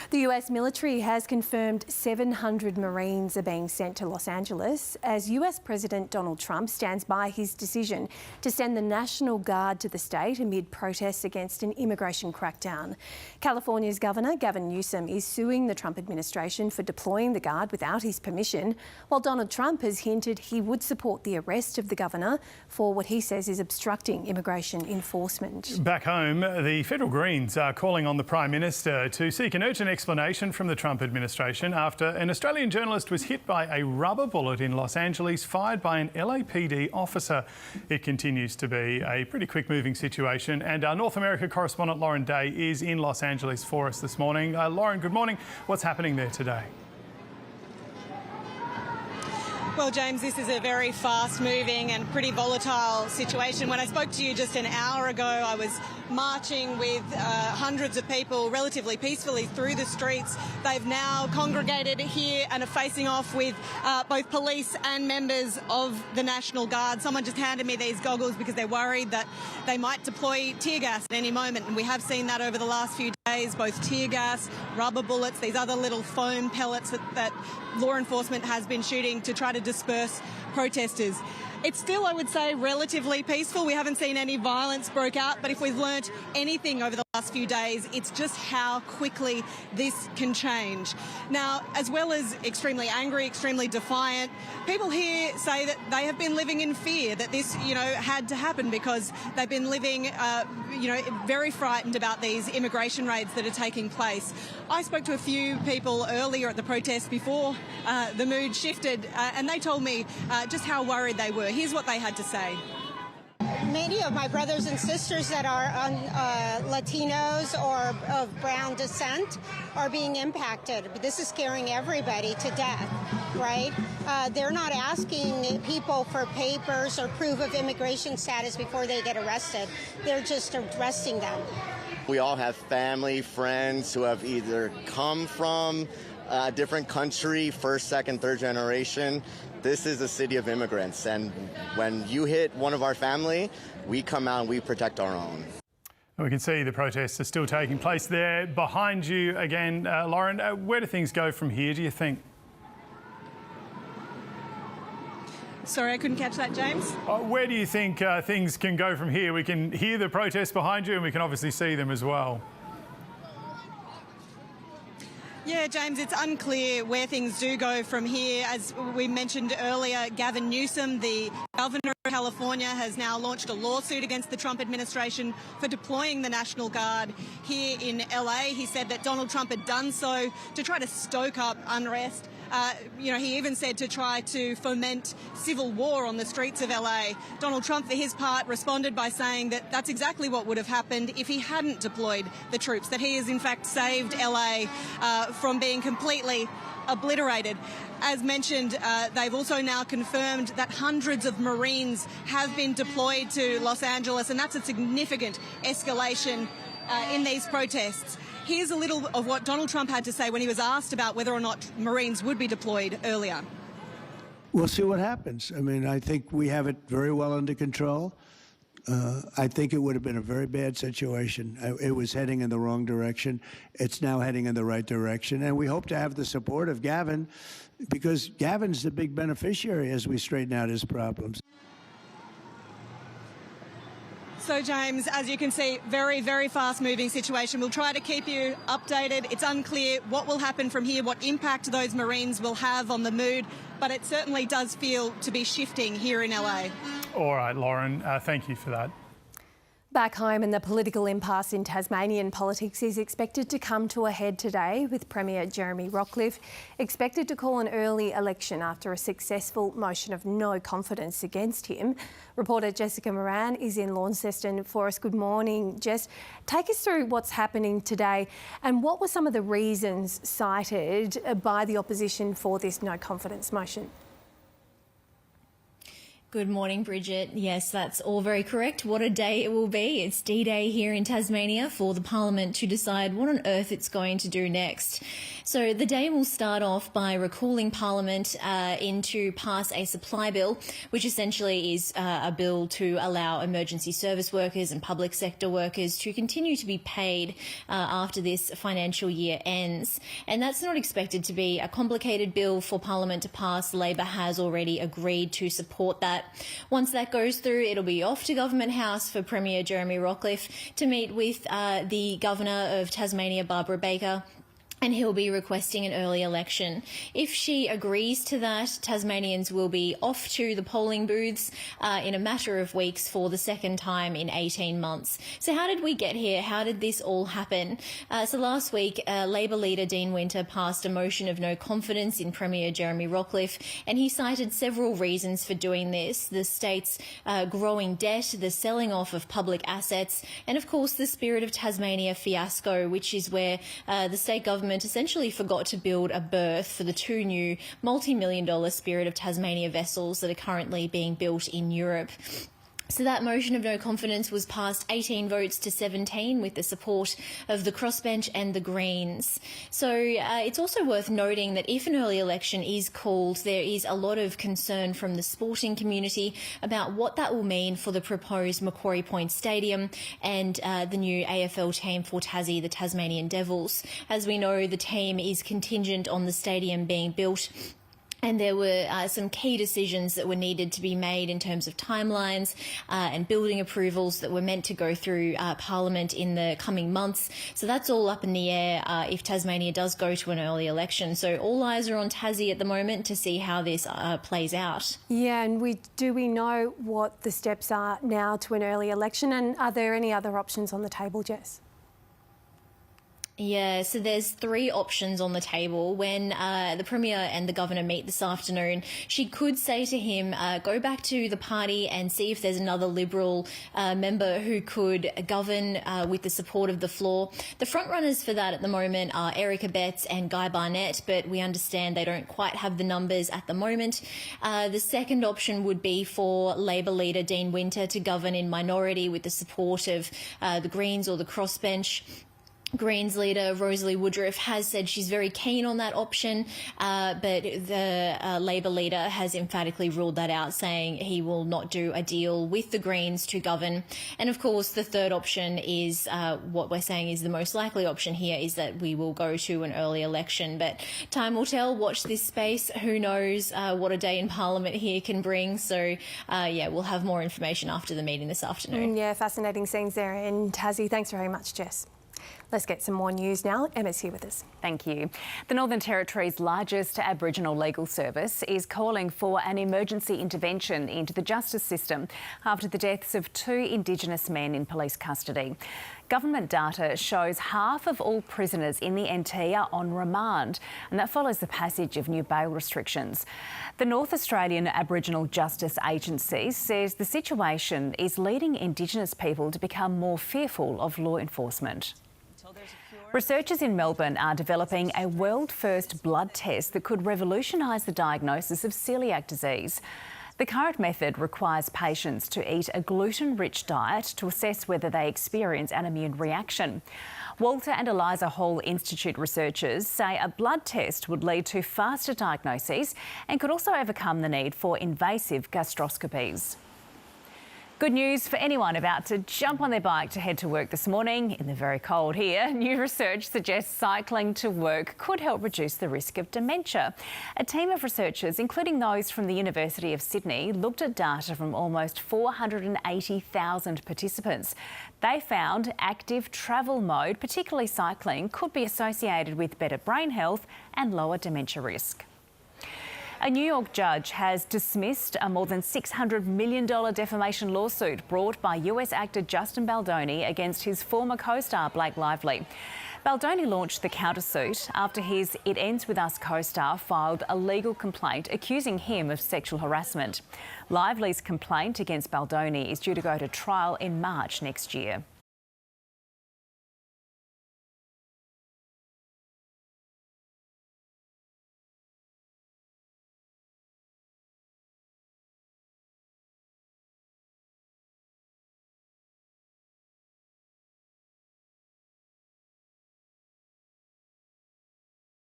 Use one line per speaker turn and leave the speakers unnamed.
The US military has confirmed 700 Marines are being sent to Los Angeles as US President Donald Trump stands by his decision to send the National Guard to the state amid protests against an immigration crackdown. California's Governor Gavin Newsom is suing the Trump administration for deploying the Guard without his permission, while Donald Trump has hinted he would support the arrest of the Governor for what he says is obstructing immigration enforcement.
Back home, the federal Greens are calling on the Prime Minister to seek an urgent explanation from the Trump administration after an Australian journalist was hit by a rubber bullet in Los Angeles fired by an LAPD officer. It continues to be a pretty quick-moving situation, and our North America correspondent Lauren Day is in Los Angeles for us this morning. Lauren, good morning. What's happening there today?
Well, James, this is a very fast-moving and pretty volatile situation. When I spoke to you just an hour ago, I was marching with hundreds of people relatively peacefully through the streets. They've now congregated here and are facing off with both police and members of the National Guard. Someone just handed me these goggles because they're worried that they might deploy tear gas at any moment, and we have seen that over the last few days, both tear gas, rubber bullets, these other little foam pellets that law enforcement has been shooting to try to disperse protesters. It's still, I would say, relatively peaceful. We haven't seen any violence broke out, but if we've learnt anything over the last few days, it's just how quickly this can change. Now, as well as extremely angry, extremely defiant, people here say that they have been living in fear that this, had to happen because they've been living, very frightened about these immigration raids that are taking place. I spoke to a few people earlier at the protest before the mood shifted, and they told me just how worried they were. Here's what they had to say.
Many of my brothers and sisters that are Latinos or of brown descent are being impacted. This is scaring everybody to death, right? They're not asking people for papers or proof of immigration status before they get arrested. They're just arresting them.
We all have family, friends who have either come from a different country, first, second, third generation. This is a city of immigrants, and when you hit one of our family, we come out and we protect our own.
We can see the protests are still taking place there. Behind you again, Lauren, where do things go from here, do you think?
Sorry, I couldn't catch that, James.
Where do you think things can go from here? We can hear the protests behind you and we can obviously see them as well.
Yeah, James, it's unclear where things do go from here. As we mentioned earlier, Gavin Newsom, the Governor of California, has now launched a lawsuit against the Trump administration for deploying the National Guard here in LA. He said that Donald Trump had done so to try to stoke up unrest. He even said to try to foment civil war on the streets of LA. Donald Trump, for his part, responded by saying that that's exactly what would have happened if he hadn't deployed the troops, that he has in fact saved LA from being completely obliterated. As mentioned, they've also now confirmed that hundreds of Marines have been deployed to Los Angeles, and that's a significant escalation in these protests. Here's a little of what Donald Trump had to say when he was asked about whether or not Marines would be deployed earlier.
We'll see what happens. I mean, I think we have it very well under control. I think it would have been a very bad situation. It was heading in the wrong direction. It's now heading in the right direction. And we hope to have the support of Gavin, because Gavin's the big beneficiary as we straighten out his problems.
So, James, as you can see, very, very fast-moving situation. We'll try to keep you updated. It's unclear what will happen from here, what impact those Marines will have on the mood, but it certainly does feel to be shifting here in LA.
All right, Lauren, thank you for that.
Back home, and the political impasse in Tasmanian politics is expected to come to a head today, with Premier Jeremy Rockliff expected to call an early election after a successful motion of no confidence against him. Reporter Jessica Moran is in Launceston for us. Good morning, Jess. Take us through what's happening today and what were some of the reasons cited by the opposition for this no confidence motion?
Good morning, Bridget. Yes, that's all very correct. What a day it will be. It's D-Day here in Tasmania for the Parliament to decide what on earth it's going to do next. So the day will start off by recalling Parliament in to pass a supply bill, which essentially is a bill to allow emergency service workers and public sector workers to continue to be paid after this financial year ends. And that's not expected to be a complicated bill for Parliament to pass. Labor has already agreed to support that. Once that goes through, it'll be off to Government House for Premier Jeremy Rockliff to meet with the Governor of Tasmania, Barbara Baker, and he'll be requesting an early election. If she agrees to that, Tasmanians will be off to the polling booths in a matter of weeks for the second time in 18 months. So how did we get here? How did this all happen? So last week, Labor leader Dean Winter passed a motion of no confidence in Premier Jeremy Rockliff, and he cited several reasons for doing this: the state's growing debt, the selling off of public assets, and of course the Spirit of Tasmania fiasco, which is where the state government essentially forgot to build a berth for the two new multi-million-dollar Spirit of Tasmania vessels that are currently being built in Europe. So that motion of no confidence was passed 18 votes to 17 with the support of the crossbench and the Greens. So it's also worth noting that if an early election is called, there is a lot of concern from the sporting community about what that will mean for the proposed Macquarie Point Stadium and the new AFL team for Tassie, the Tasmanian Devils. As we know, the team is contingent on the stadium being built, and there were some key decisions that were needed to be made in terms of timelines and building approvals that were meant to go through Parliament in the coming months. So that's all up in the air if Tasmania does go to an early election. So all eyes are on Tassie at the moment to see how this plays out.
Yeah, and do we know what the steps are now to an early election, and are there any other options on the table, Jess?
Yeah, so there's three options on the table. When the Premier and the Governor meet this afternoon, she could say to him, go back to the party and see if there's another Liberal member who could govern with the support of the floor. The frontrunners for that at the moment are Erica Betts and Guy Barnett, but we understand they don't quite have the numbers at the moment. The second option would be for Labor leader Dean Winter to govern in minority with the support of the Greens or the crossbench. Greens leader Rosalie Woodruff has said she's very keen on that option, but the Labor leader has emphatically ruled that out, saying he will not do a deal with the Greens to govern. And of course, the third option is what we're saying is the most likely option here, is that we will go to an early election. But time will tell. Watch this space. Who knows what a day in Parliament here can bring. So, yeah, we'll have more information after the meeting this afternoon.
Yeah, fascinating scenes there in Tassie. Thanks very much, Jess. Let's get some more news now. Emma's here with us.
Thank you. The Northern Territory's largest Aboriginal legal service is calling for an emergency intervention into the justice system after the deaths of two Indigenous men in police custody. Government data shows half of all prisoners in the NT are on remand, and that follows the passage of new bail restrictions. The North Australian Aboriginal Justice Agency says the situation is leading Indigenous people to become more fearful of law enforcement. Researchers in Melbourne are developing a world-first blood test that could revolutionise the diagnosis of coeliac disease. The current method requires patients to eat a gluten-rich diet to assess whether they experience an immune reaction. Walter and Eliza Hall Institute researchers say a blood test would lead to faster diagnoses and could also overcome the need for invasive gastroscopies. Good news for anyone about to jump on their bike to head to work this morning in the very cold here. New research suggests cycling to work could help reduce the risk of dementia. A team of researchers, including those from the University of Sydney, looked at data from almost 480,000 participants. They found active travel mode, particularly cycling, could be associated with better brain health and lower dementia risk. A New York judge has dismissed a more than $600 million defamation lawsuit brought by US actor Justin Baldoni against his former co-star Blake Lively. Baldoni launched the countersuit after his It Ends With Us co-star filed a legal complaint accusing him of sexual harassment. Lively's complaint against Baldoni is due to go to trial in March next year.